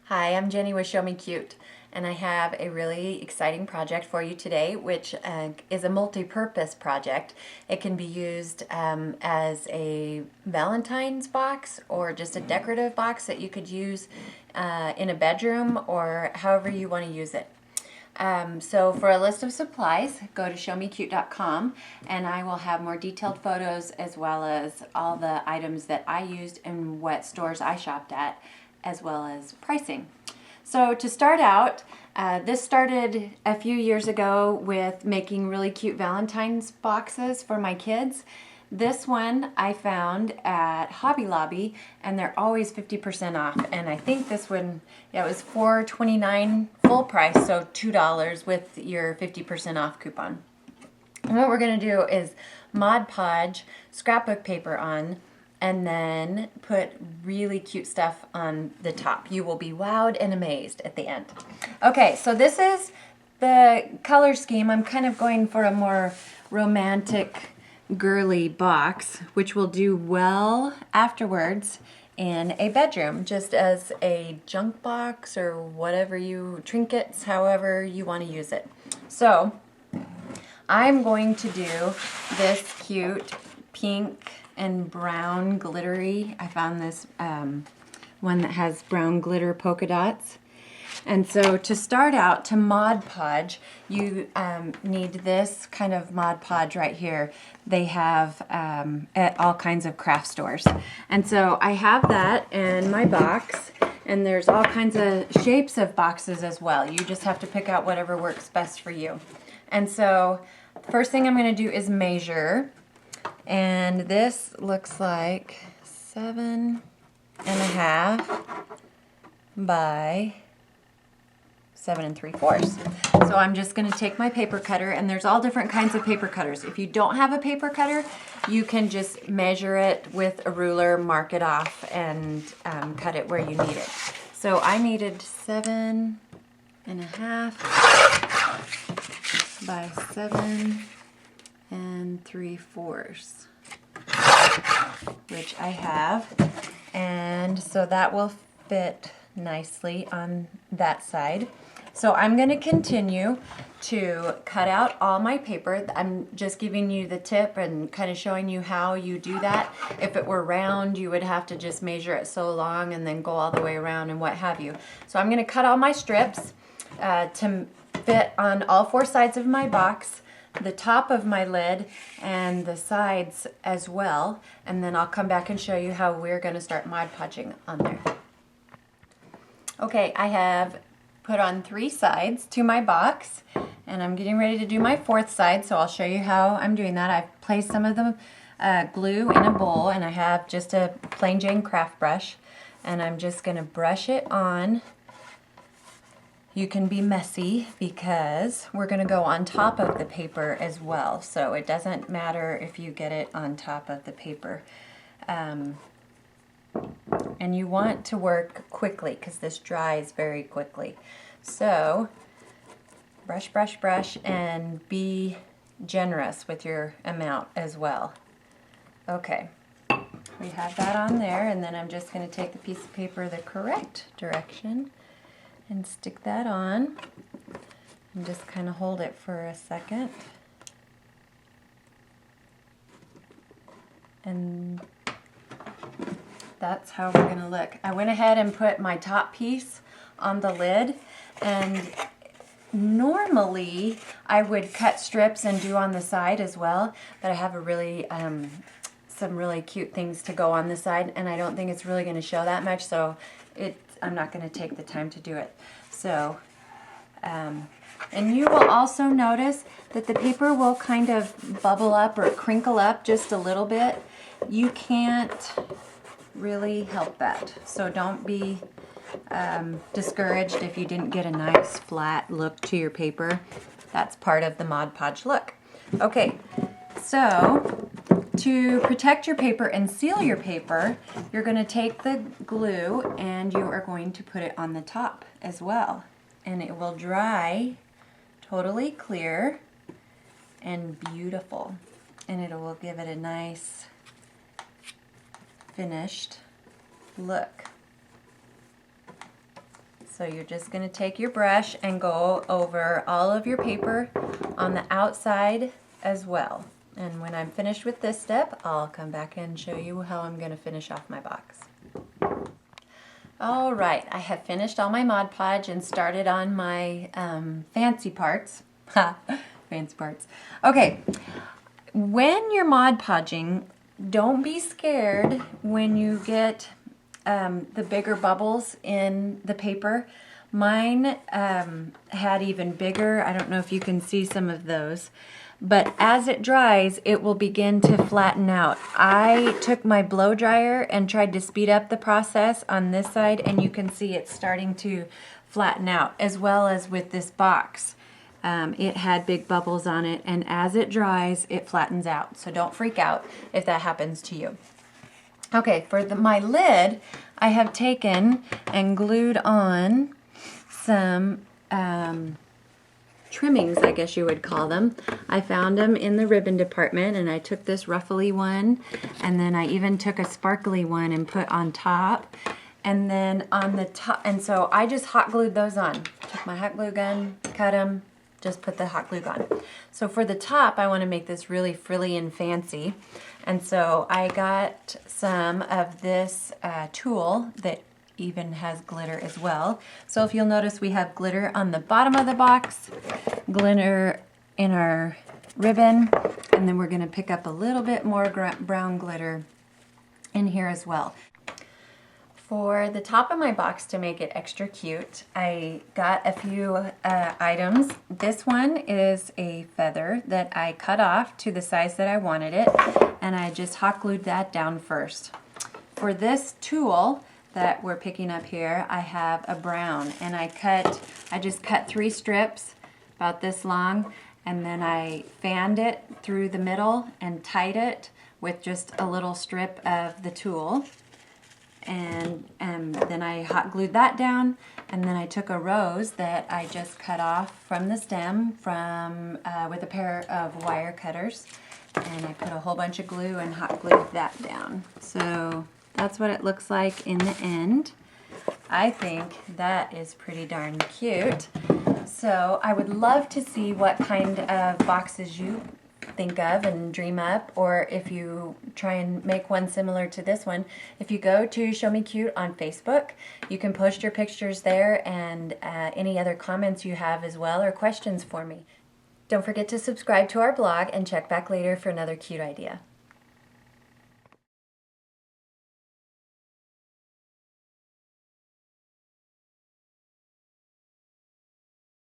Hi, I'm Jenny with ShowMeCute, and I have a really exciting project for you today, which is a multi-purpose project. It can be used as a Valentine's box or just a decorative box that you could use in a bedroom or however you want to use it. So for a list of supplies, go to ShowMeCute.com, and I will have more detailed photos as well as all the items that I used and what stores I shopped at, as well as pricing. So to start out, this started a few years ago with making really cute Valentine's boxes for my kids. This one I found at Hobby Lobby, and they're always 50% off. And I think this one, yeah, it was $4.29 full price, so $2 with your 50% off coupon. And what we're going to do is Mod Podge scrapbook paper on, and then put really cute stuff on the top. You will be wowed and amazed at the end. Okay, so this is the color scheme. I'm kind of going for a more romantic, girly box, which will do well afterwards in a bedroom, just as a junk box or whatever you, trinkets, however you want to use it. So I'm going to do this cute pink and brown glittery. I found this one that has brown glitter polka dots. And so to start out, to Mod Podge, you need this kind of Mod Podge right here. They have at all kinds of craft stores. And so I have that in my box, and there's all kinds of shapes of boxes as well. You just have to pick out whatever works best for you. And so the first thing I'm going to do is measure. And this looks like 7.5 by 7 3/4. So I'm just going to take my paper cutter, and there's all different kinds of paper cutters. If you don't have a paper cutter, you can just measure it with a ruler, mark it off, and cut it where you need it. So I needed 7.5 by 7 3/4, which I have, and so that will fit nicely on that side. So I'm going to continue to cut out all my paper. I'm just giving you the tip and kind of showing you how you do that. If it were round, you would have to just measure it so long and then go all the way around and what have you. So I'm going to cut all my strips to fit on all 4 sides of my box, the top of my lid, and the sides as well, and then I'll come back and show you how we're going to start Mod Podging on there. Okay, I have put on 3 sides to my box, and I'm getting ready to do my 4th side, so I'll show you how I'm doing that. I've placed some of the glue in a bowl, and I have just a plain Jane craft brush, and I'm just going to brush it on. You can be messy because we're going to go on top of the paper as well. So it doesn't matter if you get it on top of the paper. And you want to work quickly because this dries very quickly. So brush, brush, brush, and be generous with your amount as well. Okay, we have that on there, and then I'm just going to take the piece of paper the correct direction and stick that on, and just kind of hold it for a second. And that's how we're going to look. I went ahead and put my top piece on the lid, and normally I would cut strips and do on the side as well, but I have a really some really cute things to go on the side, and I don't think it's really going to show that much, so I'm not going to take the time to do it. So, and you will also notice that the paper will kind of bubble up or crinkle up just a little bit. You can't really help that. So don't be discouraged if you didn't get a nice flat look to your paper. That's part of the Mod Podge look. Okay, so to protect your paper and seal your paper, you're going to take the glue and you are going to put it on the top as well. And it will dry totally clear and beautiful. And it will give it a nice finished look. So you're just going to take your brush and go over all of your paper on the outside as well. And when I'm finished with this step, I'll come back and show you how I'm going to finish off my box. All right, I have finished all my Mod Podge and started on my fancy parts. Fancy parts. Okay, when you're Mod Podging, don't be scared when you get the bigger bubbles in the paper. Mine had even bigger. I don't know if you can see some of those. But as it dries, it will begin to flatten out. I took my blow dryer and tried to speed up the process on this side, and you can see it's starting to flatten out, as well as with this box. It had big bubbles on it, and as it dries, it flattens out. So don't freak out if that happens to you. Okay, for my lid, I have taken and glued on some trimmings, I guess you would call them. I found them in the ribbon department, and I took this ruffly one, and then I even took a sparkly one and put on top. And then on the top, and so I just hot glued those on. Took my hot glue gun, cut them, just put the hot glue on. So for the top, I want to make this really frilly and fancy. And so I got some of this tulle that even has glitter as well. So if you'll notice, we have glitter on the bottom of the box, glitter in our ribbon, and then we're going to pick up a little bit more brown glitter in here as well. For the top of my box, to make it extra cute, I got a few items. This one is a feather that I cut off to the size that I wanted it, and I just hot glued that down first. For this tulle that we're picking up here, I have a brown, and I just cut 3 strips about this long, and then I fanned it through the middle and tied it with just a little strip of the tulle. And then I hot glued that down, and then I took a rose that I just cut off from the stem with a pair of wire cutters, and I put a whole bunch of glue and hot glued that down. So that's what it looks like in the end. I think that is pretty darn cute. So I would love to see what kind of boxes you think of and dream up, or if you try and make one similar to this one. If you go to ShowMeCute on Facebook, you can post your pictures there and any other comments you have as well, or questions for me. Don't forget to subscribe to our blog and check back later for another cute idea.